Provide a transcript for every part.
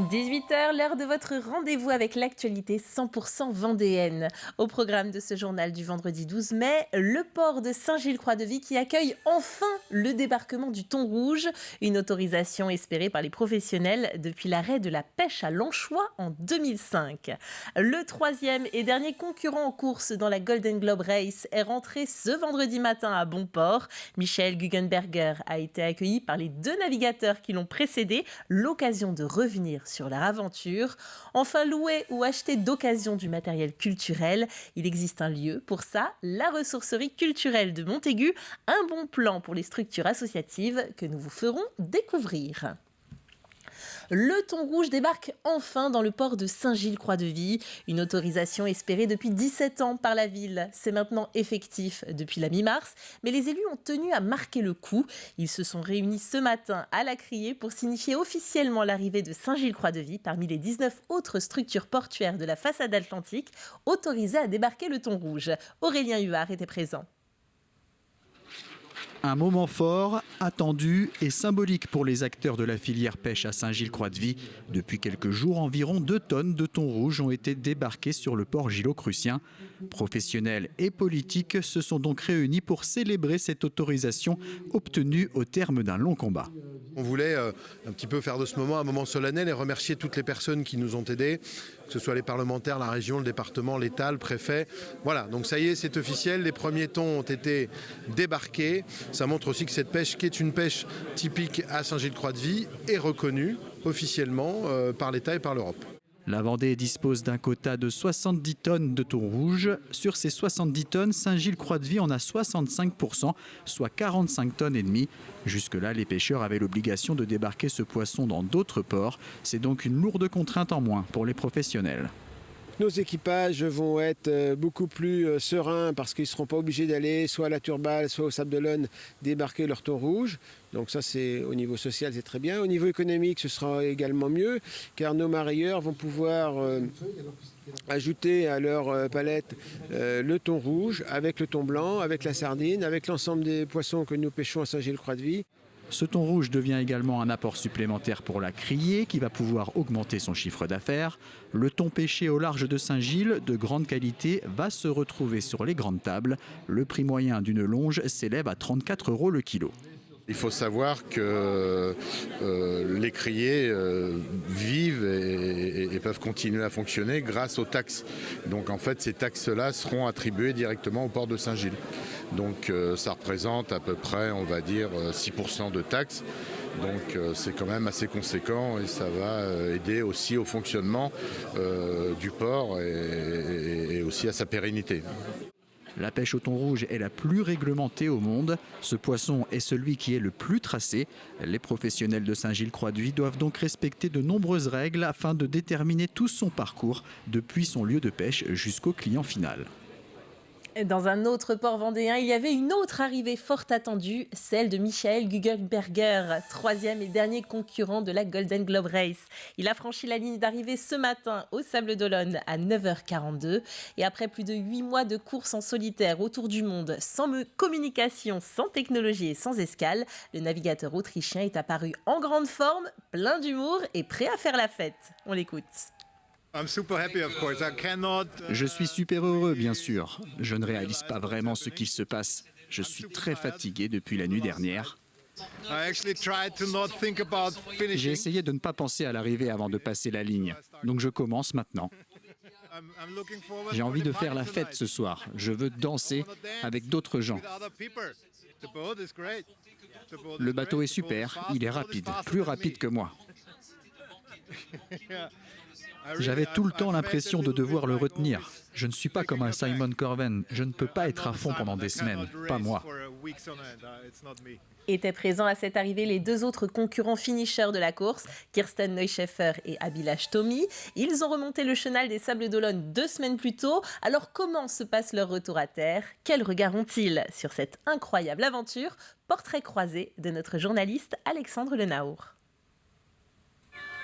18h, l'heure de votre rendez-vous avec l'actualité 100% vendéenne. Au programme de ce journal du vendredi 12 mai, le port de Saint-Gilles-Croix-de-Vie qui accueille enfin le débarquement du thon rouge, une autorisation espérée par les professionnels depuis l'arrêt de la pêche à l'anchois en 2005. Le troisième et dernier concurrent en course dans la Golden Globe Race est rentré ce vendredi matin à Bonport. Michael Guggenberger a été accueilli par les deux navigateurs qui l'ont précédé, l'occasion de revenir sur leur aventure. Enfin, louer ou acheter d'occasion du matériel culturel, il existe un lieu pour ça, la ressourcerie culturelle de Montaigu, un bon plan pour les structures associatives que nous vous ferons découvrir. Le thon rouge débarque enfin dans le port de Saint-Gilles-Croix-de-Vie. Une autorisation espérée depuis 17 ans par la ville. C'est maintenant effectif depuis la mi-mars, mais les élus ont tenu à marquer le coup. Ils se sont réunis ce matin à la Criée pour signifier officiellement l'arrivée de Saint-Gilles-Croix-de-Vie parmi les 19 autres structures portuaires de la façade atlantique autorisées à débarquer le thon rouge. Aurélien Huard était présent. Un moment fort, attendu et symbolique pour les acteurs de la filière pêche à Saint-Gilles-Croix-de-Vie. Depuis quelques jours, environ 2 tonnes de thon rouge ont été débarquées sur le port gillo-crucien. Professionnels et politiques se sont donc réunis pour célébrer cette autorisation obtenue au terme d'un long combat. On voulait un petit peu faire de ce moment un moment solennel et remercier toutes les personnes qui nous ont aidés, que ce soit les parlementaires, la région, le département, l'État, le préfet. Voilà, donc ça y est, c'est officiel, les premiers thons ont été débarqués. Ça montre aussi que cette pêche, qui est une pêche typique à Saint-Gilles-Croix-de-Vie, est reconnue officiellement par l'État et par l'Europe. La Vendée dispose d'un quota de 70 tonnes de thon rouge. Sur ces 70 tonnes, Saint-Gilles-Croix-de-Vie en a 65%, soit 45 tonnes et demie. Jusque-là, les pêcheurs avaient l'obligation de débarquer ce poisson dans d'autres ports. C'est donc une lourde contrainte en moins pour les professionnels. Nos équipages vont être beaucoup plus sereins parce qu'ils ne seront pas obligés d'aller soit à la Turballe, soit au Sable d'Olonne débarquer leur thon rouge. Donc ça, c'est au niveau social, c'est très bien. Au niveau économique, ce sera également mieux car nos marailleurs vont pouvoir ajouter à leur palette le thon rouge avec le thon blanc, avec la sardine, avec l'ensemble des poissons que nous pêchons à Saint-Gilles-Croix-de-Vie. Ce thon rouge devient également un apport supplémentaire pour la Criée qui va pouvoir augmenter son chiffre d'affaires. Le thon pêché au large de Saint-Gilles, de grande qualité, va se retrouver sur les grandes tables. Le prix moyen d'une longe s'élève à 34 € le kilo. Il faut savoir que les criées vivent et peuvent continuer à fonctionner grâce aux taxes. Donc en fait, ces taxes-là seront attribuées directement au port de Saint-Gilles. Donc ça représente à peu près, on va dire, 6% de taxes. Donc c'est quand même assez conséquent et ça va aider aussi au fonctionnement du port et aussi à sa pérennité. La pêche au thon rouge est la plus réglementée au monde. Ce poisson est celui qui est le plus tracé. Les professionnels de Saint-Gilles-Croix-de-Vie doivent donc respecter de nombreuses règles afin de déterminer tout son parcours depuis son lieu de pêche jusqu'au client final. Dans un autre port vendéen, il y avait une autre arrivée fort attendue, celle de Michael Guggenberger, troisième et dernier concurrent de la Golden Globe Race. Il a franchi la ligne d'arrivée ce matin au Sable d'Olonne à 9h42. Et après plus de 8 mois de course en solitaire autour du monde, sans communication, sans technologie et sans escale, le navigateur autrichien est apparu en grande forme, plein d'humour et prêt à faire la fête. On l'écoute. Je suis super heureux, bien sûr. Je ne réalise pas vraiment ce qu'il se passe. Je suis très fatigué depuis la nuit dernière. J'ai essayé de ne pas penser à l'arrivée avant de passer la ligne. Donc je commence maintenant. J'ai envie de faire la fête ce soir. Je veux danser avec d'autres gens. Le bateau est super, il est rapide, plus rapide que moi. J'avais tout le temps l'impression de devoir le retenir. Je ne suis pas comme un Simon Corben. Je ne peux pas être à fond pendant des semaines. Pas moi. Étaient présents à cette arrivée les deux autres concurrents finishers de la course, Kirsten Neuscheffer et Abhilash Tomi. Ils ont remonté le chenal des Sables d'Olonne 2 semaines plus tôt. Alors comment se passe leur retour à terre ? Quel regard ont-ils sur cette incroyable aventure ? Portrait croisé de notre journaliste Alexandre Lenaour.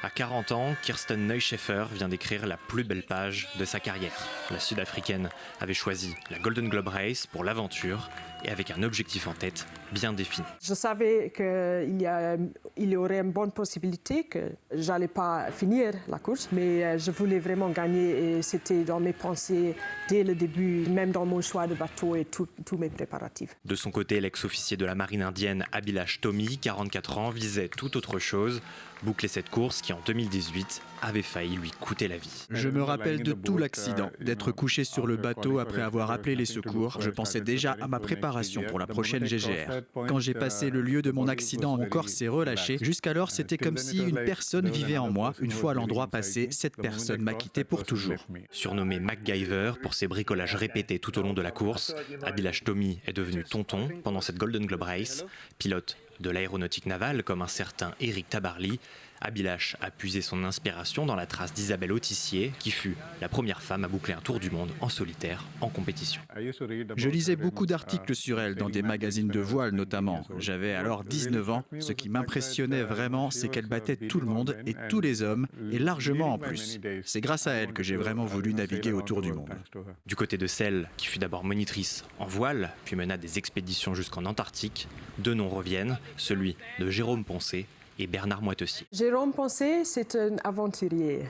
À 40 ans, Kirsten Neuscheffer vient d'écrire la plus belle page de sa carrière. La Sud-Africaine avait choisi la Golden Globe Race pour l'aventure et avec un objectif en tête bien défini. Je savais qu'il y aurait une bonne possibilité que j'allais pas finir la course, mais je voulais vraiment gagner et c'était dans mes pensées dès le début, même dans mon choix de bateau et tous mes préparatifs. De son côté, l'ex-officier de la marine indienne Abhilash Tomy, 44 ans, visait tout autre chose, boucler cette course qui en 2018 avait failli lui coûter la vie. Je me rappelle de tout l'accident, d'être couché sur le bateau après avoir appelé les secours. Je pensais déjà à ma préparation pour la prochaine GGR. Quand j'ai passé le lieu de mon accident, mon corps s'est relâché. Jusqu'alors, c'était comme si une personne vivait en moi. Une fois l'endroit passé, cette personne m'a quitté pour toujours. Surnommé MacGyver pour ses bricolages répétés tout au long de la course, Abhilash Tomy est devenu tonton pendant cette Golden Globe Race. Pilote de l'aéronautique navale comme un certain Éric Tabarly, Abhilash a puisé son inspiration dans la trace d'Isabelle Autissier, qui fut la première femme à boucler un tour du monde en solitaire, en compétition. Je lisais beaucoup d'articles sur elle, dans des magazines de voile notamment. J'avais alors 19 ans. Ce qui m'impressionnait vraiment, c'est qu'elle battait tout le monde et tous les hommes, et largement en plus. C'est grâce à elle que j'ai vraiment voulu naviguer autour du monde. Du côté de celle qui fut d'abord monitrice en voile, puis mena des expéditions jusqu'en Antarctique, deux noms reviennent, celui de Jérôme Poncé et Bernard Moitessier. Jérôme Poncé, c'est un aventurier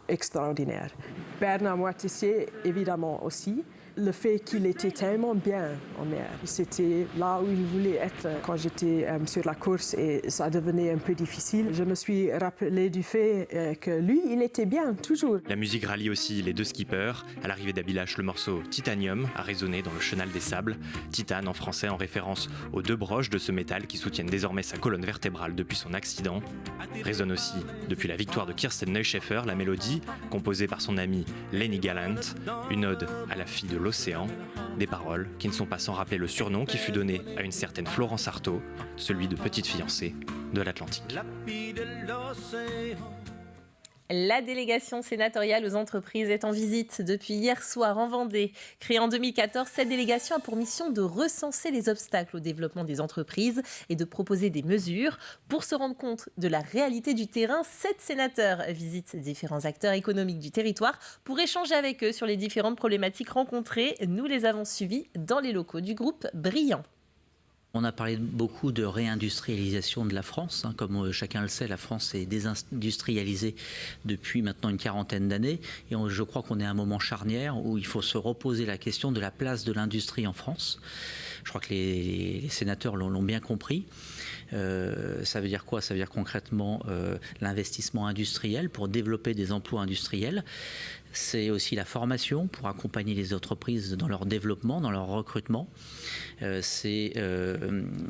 extraordinaire. Bernard Moitessier, évidemment aussi. Le fait qu'il était tellement bien en mer, c'était là où il voulait être quand j'étais sur la course et ça devenait un peu difficile. Je me suis rappelé du fait que lui, il était bien, toujours. La musique rallie aussi les deux skippers. À l'arrivée d'Abhilash, le morceau Titanium a résonné dans le chenal des sables. Titane en français en référence aux deux broches de ce métal qui soutiennent désormais sa colonne vertébrale depuis son accident. Résonne aussi depuis la victoire de Kirsten Neuschaeffer, la mélodie, composée par son ami Lenny Gallant, une ode à la fille de l'océan, des paroles qui ne sont pas sans rappeler le surnom qui fut donné à une certaine Florence Artaud, celui de petite fiancée de l'Atlantique. La délégation sénatoriale aux entreprises est en visite depuis hier soir en Vendée. Créée en 2014, cette délégation a pour mission de recenser les obstacles au développement des entreprises et de proposer des mesures. Pour se rendre compte de la réalité du terrain, 7 sénateurs visitent différents acteurs économiques du territoire pour échanger avec eux sur les différentes problématiques rencontrées. Nous les avons suivis dans les locaux du groupe Brillant. On a parlé beaucoup de réindustrialisation de la France. Comme chacun le sait, la France est désindustrialisée depuis maintenant une quarantaine d'années. Et je crois qu'on est à un moment charnière où il faut se reposer la question de la place de l'industrie en France. Je crois que les sénateurs l'ont bien compris. Ça veut dire quoi? Ça veut dire concrètement l'investissement industriel pour développer des emplois industriels. C'est aussi la formation pour accompagner les entreprises dans leur développement, dans leur recrutement. C'est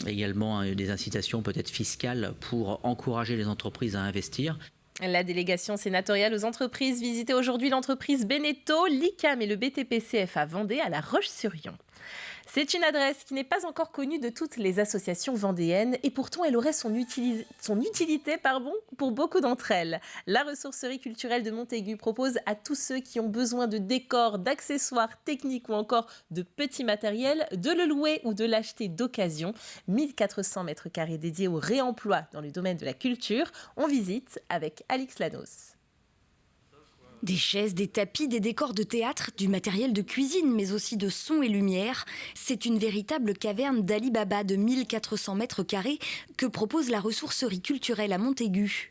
également des incitations peut-être fiscales pour encourager les entreprises à investir. La délégation sénatoriale aux entreprises visitait aujourd'hui l'entreprise Beneteau, l'ICAM et le BTP-CFA Vendée à La Roche-sur-Yon. C'est une adresse qui n'est pas encore connue de toutes les associations vendéennes et pourtant elle aurait son utilité pour beaucoup d'entre elles. La ressourcerie culturelle de Montaigu propose à tous ceux qui ont besoin de décors, d'accessoires techniques ou encore de petits matériels de le louer ou de l'acheter d'occasion. 1400 mètres carrés dédiés au réemploi dans le domaine de la culture. On visite avec Alix Lanos. Des chaises, des tapis, des décors de théâtre, du matériel de cuisine, mais aussi de son et lumière. C'est une véritable caverne d'Ali Baba de 1400 mètres carrés que propose la ressourcerie culturelle à Montaigu.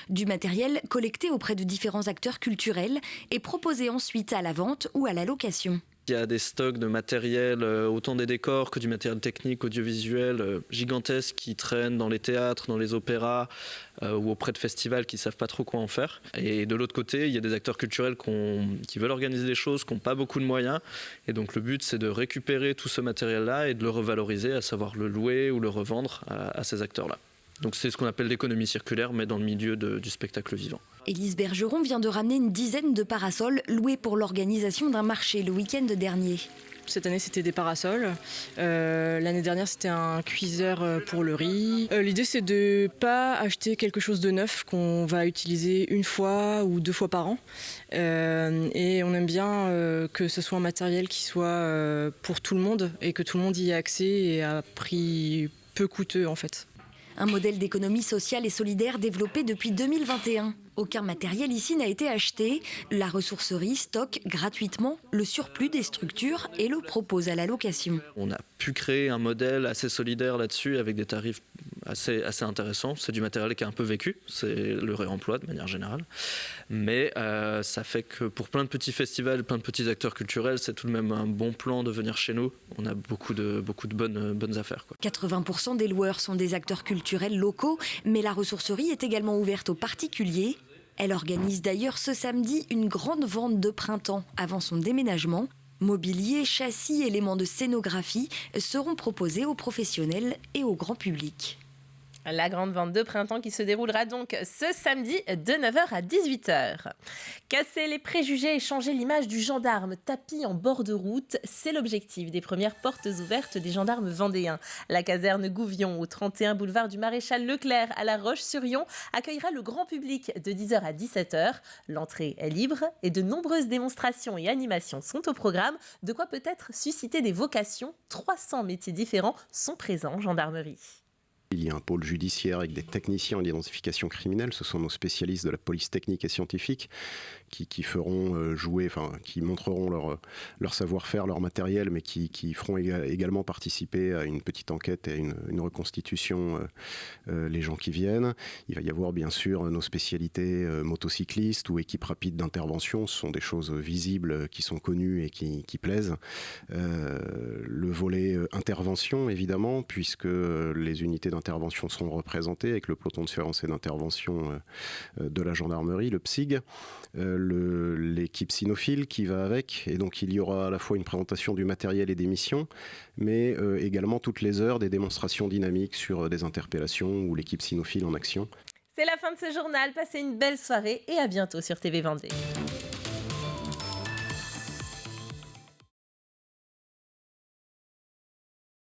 Du matériel collecté auprès de différents acteurs culturels et proposé ensuite à la vente ou à la location. Il y a des stocks de matériel, autant des décors que du matériel technique, audiovisuel, gigantesque qui traînent dans les théâtres, dans les opéras ou auprès de festivals qui ne savent pas trop quoi en faire. Et de l'autre côté, il y a des acteurs culturels qui veulent organiser des choses, qui n'ont pas beaucoup de moyens. Et donc le but, c'est de récupérer tout ce matériel-là et de le revaloriser, à savoir le louer ou le revendre à ces acteurs-là. Donc c'est ce qu'on appelle l'économie circulaire, mais dans le milieu du spectacle vivant. Élise Bergeron vient de ramener une dizaine de parasols loués pour l'organisation d'un marché le week-end dernier. Cette année, c'était des parasols. L'année dernière, c'était un cuiseur pour le riz. L'idée, c'est de ne pas acheter quelque chose de neuf qu'on va utiliser une fois ou 2 fois par an. Et on aime bien que ce soit un matériel qui soit pour tout le monde et que tout le monde y ait accès et à prix peu coûteux, en fait. un modèle d'économie sociale et solidaire développé depuis 2021. Aucun matériel ici n'a été acheté. La ressourcerie stocke gratuitement le surplus des structures et le propose à la location. On a pu créer un modèle assez solidaire là-dessus avec des tarifs assez intéressants. C'est du matériel qui a un peu vécu, c'est le réemploi de manière générale. Mais ça fait que pour plein de petits festivals, plein de petits acteurs culturels, c'est tout de même un bon plan de venir chez nous. On a beaucoup de bonnes affaires, quoi. 80% des loueurs sont des acteurs culturels locaux, mais la ressourcerie est également ouverte aux particuliers. Elle organise d'ailleurs ce samedi une grande vente de printemps avant son déménagement. Mobilier, châssis, éléments de scénographie seront proposés aux professionnels et au grand public. La grande vente de printemps qui se déroulera donc ce samedi de 9h à 18h. Casser les préjugés et changer l'image du gendarme tapis en bord de route, c'est l'objectif des premières portes ouvertes des gendarmes vendéens. La caserne Gouvion, au 31 boulevard du Maréchal Leclerc à La Roche-sur-Yon, accueillera le grand public de 10h à 17h. L'entrée est libre et de nombreuses démonstrations et animations sont au programme, de quoi peut-être susciter des vocations. 300 métiers différents sont présents en gendarmerie. Il y a un pôle judiciaire avec des techniciens en identification criminelle, ce sont nos spécialistes de la police technique et scientifique qui feront jouer, qui montreront leur savoir-faire, leur matériel, mais qui feront également participer à une petite enquête et à une reconstitution les gens qui viennent. Il va y avoir bien sûr nos spécialités motocyclistes ou équipes rapides d'intervention, ce sont des choses visibles qui sont connues et qui plaisent. Le volet intervention évidemment, puisque les unités d'intervention seront représentées avec le peloton de surveillance et d'intervention de la gendarmerie, le PSIG, l'équipe cynophile qui va avec, et donc il y aura à la fois une présentation du matériel et des missions, mais également toutes les heures des démonstrations dynamiques sur des interpellations ou l'équipe cynophile en action. C'est la fin de ce journal, passez une belle soirée et à bientôt sur TV Vendée.